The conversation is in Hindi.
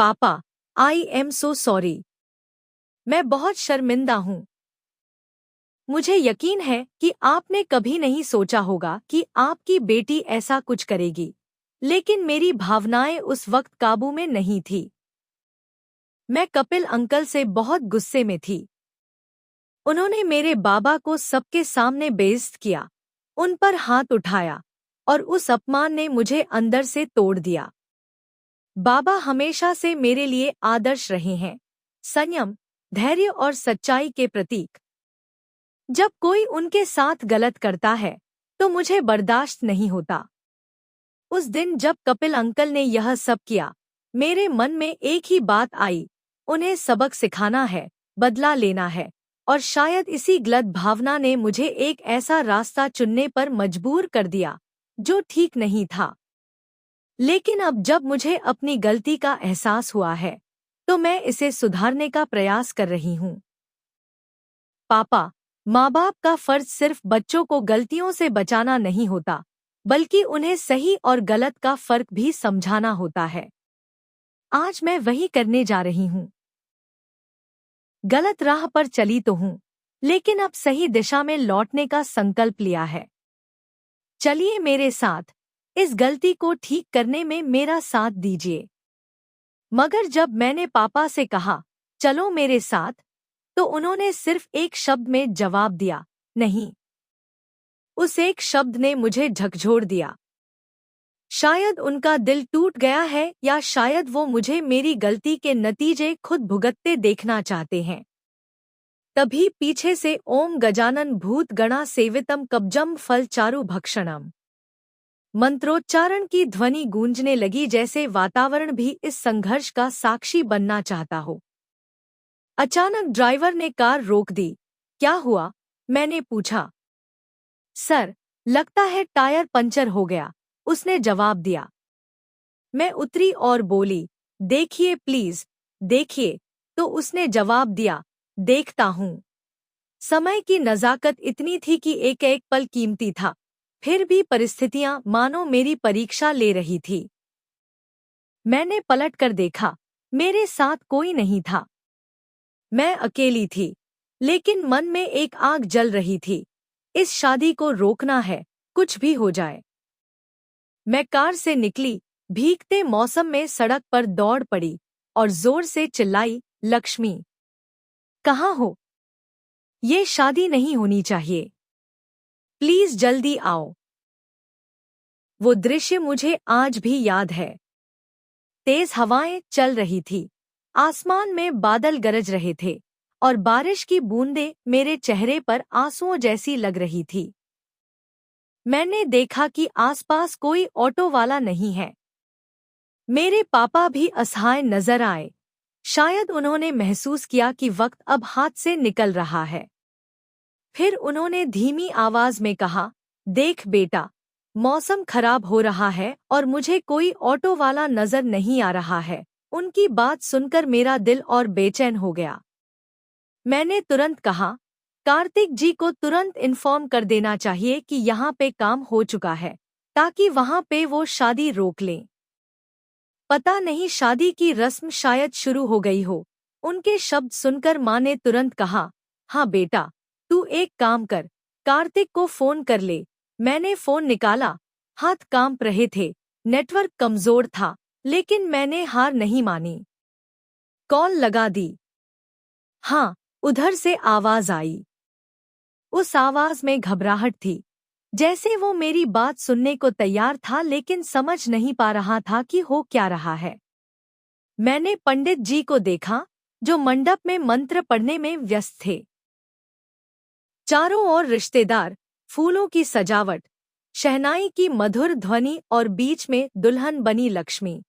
पापा, आई एम सो सॉरी। मैं बहुत शर्मिंदा हूँ। मुझे यकीन है कि आपने कभी नहीं सोचा होगा कि आपकी बेटी ऐसा कुछ करेगी, लेकिन मेरी भावनाएं उस वक्त काबू में नहीं थी। मैं कपिल अंकल से बहुत गुस्से में थी। उन्होंने मेरे बाबा को सबके सामने बेइज्जत किया, उन पर हाथ उठाया और उस अपमान ने मुझे अंदर से तोड़ दिया। बाबा हमेशा से मेरे लिए आदर्श रहे हैं, संयम, धैर्य और सच्चाई के प्रतीक। जब कोई उनके साथ गलत करता है तो मुझे बर्दाश्त नहीं होता। उस दिन जब कपिल अंकल ने यह सब किया, मेरे मन में एक ही बात आई, उन्हें सबक सिखाना है, बदला लेना है। और शायद इसी गलत भावना ने मुझे एक ऐसा रास्ता चुनने पर मजबूर कर दिया जो ठीक नहीं था। लेकिन अब जब मुझे अपनी गलती का एहसास हुआ है तो मैं इसे सुधारने का प्रयास कर रही हूँ। पापा, माँ-बाप का फर्ज सिर्फ बच्चों को गलतियों से बचाना नहीं होता, बल्कि उन्हें सही और गलत का फर्क भी समझाना होता है। आज मैं वही करने जा रही हूँ। गलत राह पर चली तो हूँ, लेकिन अब सही दिशा में लौटने का संकल्प लिया है। चलिए मेरे साथ, इस गलती को ठीक करने में मेरा साथ दीजिए। मगर जब मैंने पापा से कहा, चलो मेरे साथ, तो उन्होंने सिर्फ एक शब्द में जवाब दिया, नहीं। उस एक शब्द ने मुझे झकझोर दिया। शायद उनका दिल टूट गया है या शायद वो मुझे मेरी गलती के नतीजे खुद भुगतते देखना चाहते हैं। तभी पीछे से ओम गजानन भूत गणा सेवितम कब्जम फल चारु भक्षणम मंत्रोच्चारण की ध्वनि गूंजने लगी, जैसे वातावरण भी इस संघर्ष का साक्षी बनना चाहता हो। अचानक ड्राइवर ने कार रोक दी। क्या हुआ? मैंने पूछा। सर, लगता है टायर पंचर हो गया, उसने जवाब दिया। मैं उतरी और बोली, देखिए प्लीज, देखिए। तो उसने जवाब दिया, देखता हूँ। समय की नज़ाकत इतनी थी कि एक एक पल कीमती था, फिर भी परिस्थितियां मानो मेरी परीक्षा ले रही थी। मैंने पलट कर देखा, मेरे साथ कोई नहीं था। मैं अकेली थी, लेकिन मन में एक आग जल रही थी। इस शादी को रोकना है, कुछ भी हो जाए। मैं कार से निकली, भीगते मौसम में सड़क पर दौड़ पड़ी और जोर से चिल्लाई, लक्ष्मी, कहाँ हो? ये शादी नहीं होनी चाहिए। प्लीज जल्दी आओ। वो दृश्य मुझे आज भी याद है। तेज हवाएं चल रही थी, आसमान में बादल गरज रहे थे और बारिश की बूंदें मेरे चेहरे पर आंसुओं जैसी लग रही थी। मैंने देखा कि आसपास कोई ऑटो वाला नहीं है। मेरे पापा भी असहाय नजर आए। शायद उन्होंने महसूस किया कि वक्त अब हाथ से निकल रहा है। फिर उन्होंने धीमी आवाज में कहा, देख बेटा, मौसम खराब हो रहा है और मुझे कोई ऑटो वाला नजर नहीं आ रहा है। उनकी बात सुनकर मेरा दिल और बेचैन हो गया। मैंने तुरंत कहा, कार्तिक जी को तुरंत इन्फॉर्म कर देना चाहिए कि यहाँ पे काम हो चुका है, ताकि वहाँ पे वो शादी रोक लें। पता नहीं शादी की रस्म शायद शुरू हो गई हो। उनके शब्द सुनकर माँ ने तुरंत कहा, हाँ बेटा, तू एक काम कर, कार्तिक को फोन कर ले। मैंने फोन निकाला, हाथ कांप रहे थे, नेटवर्क कमजोर था, लेकिन मैंने हार नहीं मानी। कॉल लगा दी। हाँ, उधर से आवाज आई। उस आवाज में घबराहट थी, जैसे वो मेरी बात सुनने को तैयार था लेकिन समझ नहीं पा रहा था कि हो क्या रहा है। मैंने पंडित जी को देखा, जो मंडप में मंत्र पढ़ने में व्यस्त थे। चारों ओर रिश्तेदार, फूलों की सजावट, शहनाई की मधुर ध्वनि और बीच में दुल्हन बनी लक्ष्मी।